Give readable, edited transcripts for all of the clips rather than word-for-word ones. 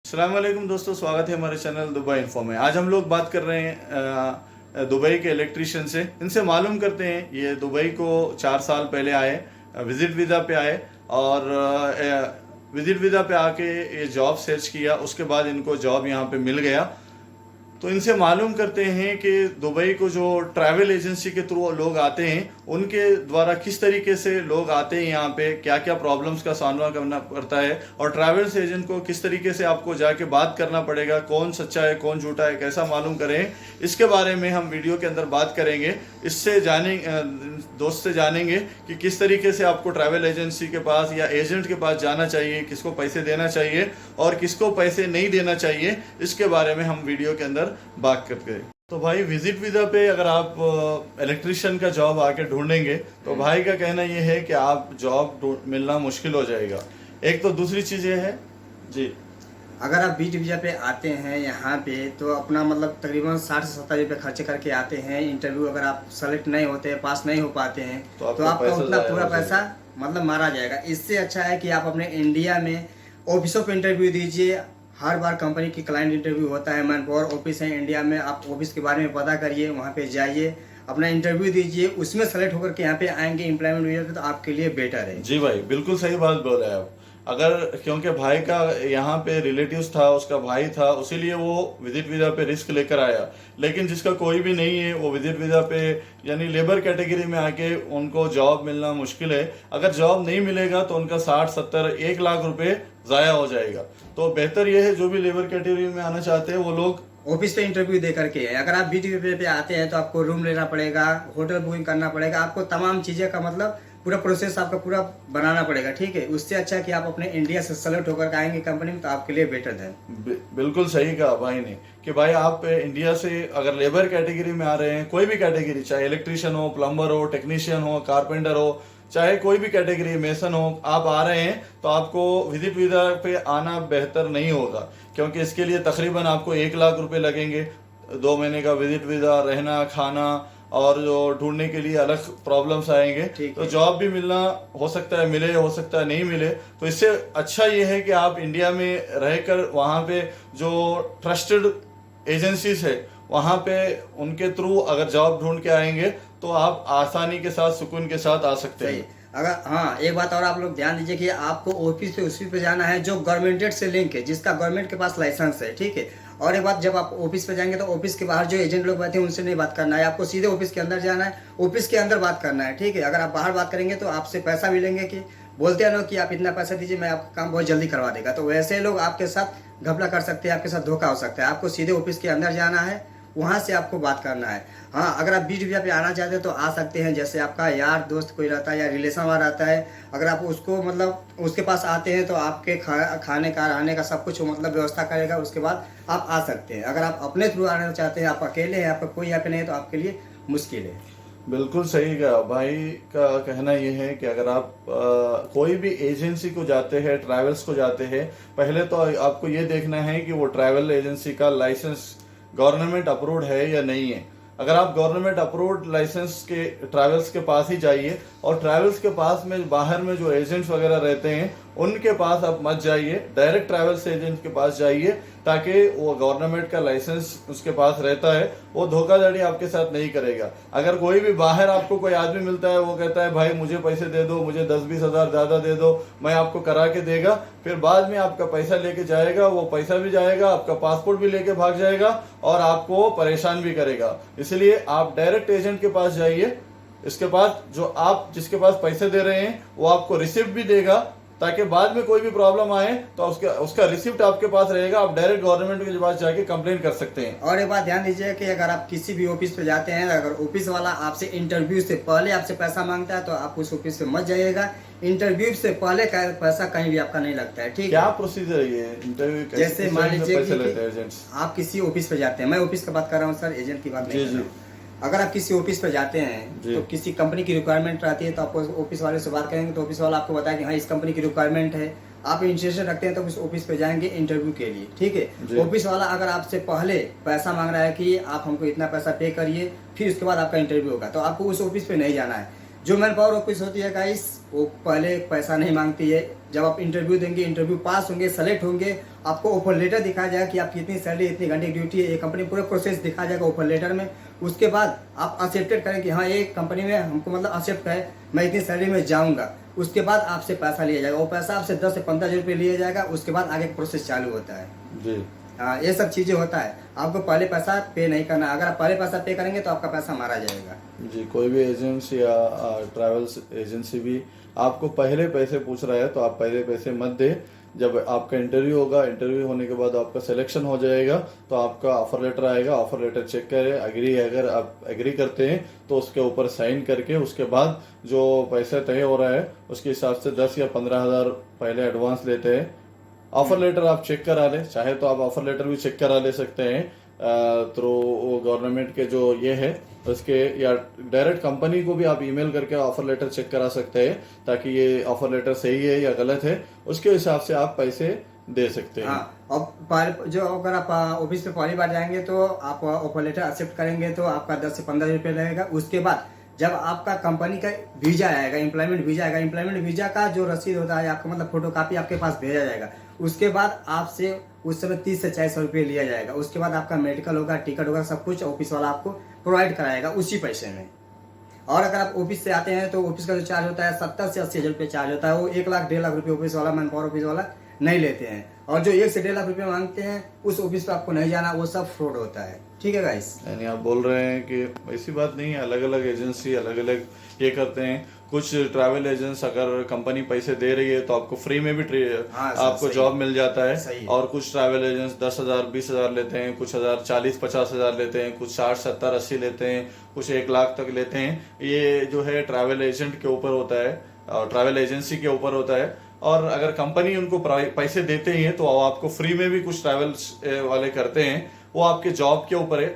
अस्सलाम वालेकुम दोस्तों, स्वागत है हमारे चैनल दुबई इन्फो में। आज हम लोग बात कर रहे हैं दुबई के इलेक्ट्रिशियन से। इनसे मालूम करते हैं, ये दुबई को 4 साल पहले आए, विजिट वीज़ा पे आए और विजिट वीज़ा पे आके ये जॉब सर्च किया। उसके बाद इनको जॉब यहाँ पे मिल गया। तो इनसे मालूम करते हैं कि दुबई को जो ट्रैवल एजेंसी के थ्रू लोग आते हैं, उनके द्वारा किस तरीके से लोग आते हैं यहाँ पे, क्या क्या प्रॉब्लम्स का सामना करना पड़ता है और ट्रैवल्स एजेंट को किस तरीके से आपको जाके बात करना पड़ेगा, कौन सच्चा है कौन झूठा है, कैसा मालूम करें, इसके बारे में हम वीडियो के अंदर बात करेंगे। इससे दोस्त से जानेंगे कि किस तरीके से आपको ट्रैवल एजेंसी के पास या एजेंट के पास जाना चाहिए, किसको पैसे देना चाहिए और किसको पैसे नहीं देना चाहिए, इसके बारे में हम वीडियो के अंदर बात करते हैं। तो भाई, विजिट वीज़ा पे अगर आप इलेक्ट्रिशियन का जॉब आके ढूंढेंगे तो भाई का कहना ये है कि आप जॉब मिलना मुश्किल हो जाएगा। एक तो दूसरी चीज़ ये है जी, अगर आप बीच वीज़ा पे आते हैं यहाँ पे तो अपना मतलब तकरीबन 60 से 70 रुपये खर्च करके आते हैं। इंटरव्यू अगर आप सेलेक्ट नहीं होते, पास नहीं हो पाते हैं तो आपका उतना पूरा पैसा मतलब मारा जाएगा। इससे अच्छा है कि आप अपने इंडिया में ऑफिसों पे इंटरव्यू दीजिए। हर बार कंपनी की क्लाइंट इंटरव्यू होता है, मैन पावर ऑफिस है इंडिया में, आप ऑफिस के बारे में पता करिए, वहाँ पे जाइए, अपना इंटरव्यू दीजिए, उसमें सेलेक्ट होकर के यहाँ पे आएंगे एम्प्लॉयमेंट वीज़ा पे तो आपके लिए बेटर है। जी भाई, बिल्कुल सही बात बोल रहे हैं आप। अगर क्योंकि भाई का यहाँ पे रिलेटिव्स था, उसका भाई था, उसीलिए वो विजिट वीज़ा पे रिस्क लेकर आया। लेकिन जिसका कोई भी नहीं है, वो विजिट वीज़ा पे यानी लेबर कैटेगरी में आके उनको जॉब मिलना मुश्किल है। अगर जॉब नहीं मिलेगा तो उनका 60-70-1 लाख रुपए ज़ाया हो जाएगा। तो बेहतर यह है, जो भी लेबर कैटेगरी में आना चाहते हैं वो लोग ऑफिस पे इंटरव्यू दे करके। अगर आप बीटी पे आते हैं तो आपको रूम लेना पड़ेगा, होटल बुकिंग करना पड़ेगा, आपको तमाम चीज़ें का मतलब पूरा प्रोसेस आपका पूरा बनाना पड़ेगा। ठीक है, उससे अच्छा कि आप अपने इंडिया से सेलेक्ट होकर आएंगे कंपनी में तो आपके लिए बेटर है। बिल्कुल सही कहा भाई ने कि भाई आप इंडिया से अगर लेबर कैटेगरी में आ रहे हैं, कोई भी कैटेगरी, चाहे इलेक्ट्रिशियन हो, प्लम्बर हो, टेक्नीशियन हो, कारपेंटर हो, चाहे कोई भी कैटेगरी, मेसन हो, आप आ रहे हैं तो आपको विजिट वीज़ा पे आना बेहतर नहीं होगा। क्योंकि इसके लिए तकरीबन आपको 1 लाख रुपए लगेंगे। 2 महीने का विजिट वीज़ा, रहना खाना और जो ढूंढने के लिए अलग प्रॉब्लम्स आएंगे। तो जॉब भी मिलना हो सकता है मिले, हो सकता है नहीं मिले। तो इससे अच्छा ये है कि आप इंडिया में रहकर वहाँ पे जो ट्रस्टेड एजेंसीज है वहाँ पे उनके थ्रू अगर जॉब ढूंढ के आएंगे तो आप आसानी के साथ, सुकून के साथ आ सकते हैं। अगर हाँ, एक बात और आप लोग ध्यान दीजिए कि आपको ऑफिस से उसी पे जाना है जो गवर्नमेंटेड से लिंक है, जिसका गवर्नमेंट के पास लाइसेंस है। ठीक है, और एक बात, जब आप ऑफिस पे जाएंगे तो ऑफिस के बाहर जो एजेंट लोग बैठे हैं उनसे नहीं बात करना है, आपको सीधे ऑफिस के अंदर जाना है, ऑफिस के अंदर बात करना है। ठीक है, अगर आप बाहर बात करेंगे तो आपसे पैसा भी लेंगे कि बोलते हैं ना कि आप इतना पैसा दीजिए, मैं आपका काम बहुत जल्दी करवा देगा। तो वैसे लोग आपके साथ घपला कर सकते हैं, आपके साथ धोखा हो सकता है। आपको सीधे ऑफिस के अंदर जाना है, वहाँ से आपको बात करना है। हाँ, अगर आप बीच वीज़ा पे आना चाहते हैं तो आ सकते हैं। जैसे आपका यार दोस्त कोई रहता है या रिलेशन वाला रहता है, अगर आप उसको मतलब उसके पास आते हैं तो आपके खाने का, रहने का सब कुछ मतलब व्यवस्था करेगा, उसके बाद आप आ सकते हैं। अगर आप अपने थ्रू आना चाहते हैं, आप अकेले हैं, आपका कोई यहाँ पे नहीं है, तो आपके लिए मुश्किल है। बिल्कुल सही कहा भाई का कहना यह है कि अगर आप कोई भी एजेंसी को जाते हैं, ट्रैवल्स को जाते हैं, पहले तो आपको ये देखना है कि वो ट्रैवल एजेंसी का लाइसेंस गवर्नमेंट अप्रूव्ड है या नहीं है। अगर आप गवर्नमेंट अप्रूव्ड लाइसेंस के ट्रैवल्स के पास ही जाइए, और ट्रैवल्स के पास में बाहर में जो एजेंट्स वगैरह रहते हैं उनके पास आप मत जाइए, डायरेक्ट ट्रैवल्स एजेंट के पास जाइए, ताकि वो गवर्नमेंट का लाइसेंस उसके पास रहता है, वो धोखाधड़ी आपके साथ नहीं करेगा। अगर कोई भी बाहर आपको कोई आदमी मिलता है, वो कहता है भाई मुझे पैसे दे दो, मुझे 10-20 हज़ार ज़्यादा दे दो, मैं आपको करा के देगा, फिर बाद में आपका पैसा लेके जाएगा, वो पैसा भी जाएगा, आपका पासपोर्ट भी लेके भाग जाएगा और आपको परेशान भी करेगा। इसलिए आप डायरेक्ट एजेंट के पास जाइए। इसके बाद जो आप जिसके पास पैसे दे रहे हैं वो आपको रिसिप्ट भी देगा, ताकि बाद में कोई भी प्रॉब्लम आए तो उसका रिसिप्ट आपके पास रहेगा, आप डायरेक्ट गवर्नमेंट के पास जाके कंप्लेन कर सकते हैं। और एक बात ध्यान दीजिए कि अगर आप किसी भी ऑफिस पे जाते हैं, अगर ऑफिस वाला आपसे इंटरव्यू से पहले आपसे पैसा मांगता है तो आप उस ऑफिस पे मत जाइएगा। इंटरव्यू से पहले का पैसा कहीं भी आपका नहीं लगता है। ठीक है, क्या प्रोसीजर है ये इंटरव्यू? जैसे मान लीजिए कि आप किसी ऑफिस पे जाते हैं, मैं ऑफिस की बात कर रहा हूँ सर, एजेंट की बात नहीं कर रहा हूँ। अगर आप किसी ऑफिस पे जाते हैं तो किसी कंपनी की रिक्वायरमेंट रहती है, तो आप ऑफिस वाले से बात करेंगे तो ऑफिस वाला आपको बताया कि हाँ इस कंपनी की रिक्वायरमेंट है, आप इंटरेस्टेड रखते हैं तो उस ऑफिस पे जाएंगे इंटरव्यू के लिए। ठीक है, ऑफिस वाला अगर आपसे पहले पैसा मांग रहा है कि आप हमको इतना पैसा पे करिए, फिर उसके बाद आपका इंटरव्यू होगा, तो आपको उस ऑफिस पे नहीं जाना है। जो मैन पावर ऑफिस होती है गाइस, वो पहले पैसा नहीं मांगती है। जब आप इंटरव्यू देंगे, इंटरव्यू पास होंगे, सेलेक्ट होंगे, आपको ऑफर लेटर दिखाया जाएगा कि आपकी इतनी सैलरी, इतनी घंटे की ड्यूटी है, ये कंपनी पूरा प्रोसेस दिखाया जाएगा ऑफर लेटर में। उसके बाद आप एक्सेप्टेड करें कि हाँ ये कंपनी में हमको मतलब एक्सेप्ट करे, मैं इतनी सैलरी में जाऊँगा। उसके बाद आपसे पैसा लिया जाएगा, वो पैसा आपसे 10 से 15 हज़ार रुपये लिया जाएगा। उसके बाद आगे प्रोसेस चालू होता है जी। हाँ, ये सब चीज़ें होता है। आपको पहले पैसा पे नहीं करना, अगर आप पहले पैसा पे करेंगे तो आपका पैसा मारा जाएगा। जी, कोई भी एजेंसी या ट्रैवल्स एजेंसी भी आपको पहले पैसे पूछ रहा है तो आप पहले पैसे मत दे। जब आपका इंटरव्यू होगा, इंटरव्यू होने के बाद आपका सिलेक्शन हो जाएगा तो आपका ऑफर लेटर आएगा। ऑफर लेटर चेक करें, अगर आप एग्री करते हैं तो उसके ऊपर साइन करके उसके बाद जो पैसा तय हो रहा है उसके हिसाब से 10 या 15 हज़ार पहले एडवांस लेते हैं। ऑफर लेटर आप चेक करा ले, चाहे तो आप ऑफर लेटर भी चेक करा ले सकते हैं थ्रू गवर्नमेंट के जो ये है उसके, या डायरेक्ट कंपनी को भी आप ईमेल करके ऑफर लेटर चेक करा सकते हैं ताकि ये ऑफर लेटर सही है या गलत है, उसके हिसाब से आप पैसे दे सकते हैं। हाँ, और जो अगर आप ऑफिस पे पहली बार जाएंगे तो आप ऑफर लेटर एक्सेप्ट करेंगे तो आपका 10 से 15 रुपये लगेगा। उसके बाद जब आपका कंपनी का वीजा आएगा, एम्प्लॉयमेंट वीजा आएगा, एम्प्लॉयमेंट वीजा का जो रसीद होता है आपका मतलब फोटोकॉपी आपके पास भेजा जाएगा। उसके बाद आपसे उस समय 30 से 40 रुपये लिया जाएगा। उसके बाद आपका मेडिकल होगा, टिकट होगा, सब कुछ ऑफिस वाला आपको प्रोवाइड कराएगा उसी पैसे में। और अगर आप ऑफिस से आते हैं तो ऑफिस का जो चार्ज होता है 70 से 80 हज़ार रुपये चार्ज होता है। वो 1 लाख 1.5 लाख रुपये ऑफिस वाला, मैन पावर ऑफिस वाला नहीं लेते हैं। और जो 1 से 1.5 लाख रुपये मांगते हैं उस ऑफिस पे आपको नहीं जाना, वो सब फ्रॉड होता है। ठीक है गाइस, यानी आप बोल रहे हैं कि ऐसी बात नहीं है, अलग अलग एजेंसी अलग अलग ये करते हैं। कुछ ट्रैवल एजेंट्स अगर कंपनी पैसे दे रही है तो आपको फ्री में भी हाँ, आपको जॉब मिल जाता है। सही है। और कुछ ट्रैवल एजेंट्स 10,000 20,000 लेते हैं, कुछ 40-50 हज़ार लेते हैं, कुछ 60-70-80 लेते हैं, कुछ 1 लाख तक लेते हैं। ये जो है ट्रैवल एजेंट के ऊपर होता है और ट्रैवल एजेंसी के ऊपर होता है। और अगर कंपनी उनको पैसे देते ही है तो आपको फ्री में भी कुछ ट्रैवल्स वाले करते हैं, वो आपके जॉब के ऊपर है।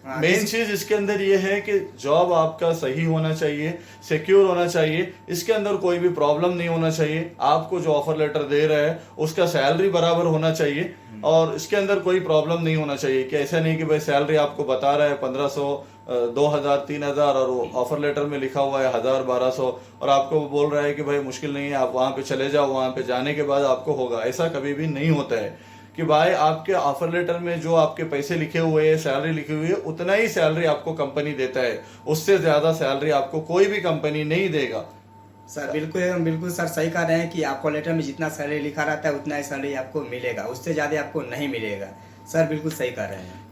हाँ, मेन चीज इसके अंदर ये है कि जॉब आपका सही होना चाहिए, सिक्योर होना चाहिए, इसके अंदर कोई भी प्रॉब्लम नहीं होना चाहिए। आपको जो ऑफर लेटर दे रहा है उसका सैलरी बराबर होना चाहिए और इसके अंदर कोई प्रॉब्लम नहीं होना चाहिए कि ऐसा नहीं कि भाई सैलरी आपको बता रहा है 1500, 2000, 3000 और ऑफर लेटर में लिखा हुआ है 1000, 1200 और आपको बोल रहा है कि भाई मुश्किल नहीं है, आप वहां पे चले जाओ, वहां पे जाने के बाद आपको होगा। ऐसा कभी भी नहीं होता है कि भाई आपके ऑफर लेटर में जो आपके पैसे लिखे हुए हैं, सैलरी लिखी हुई है, उतना ही सैलरी आपको कंपनी देता है, उससे ज्यादा सैलरी आपको कोई भी कंपनी नहीं देगा। सर बिल्कुल सर सही कह रहे हैं कि आपको लेटर में जितना सैलरी लिखा रहता है उतना ही सैलरी आपको मिलेगा, उससे ज़्यादा आपको नहीं मिलेगा। सर बिल्कुल सही कह रहे हैं।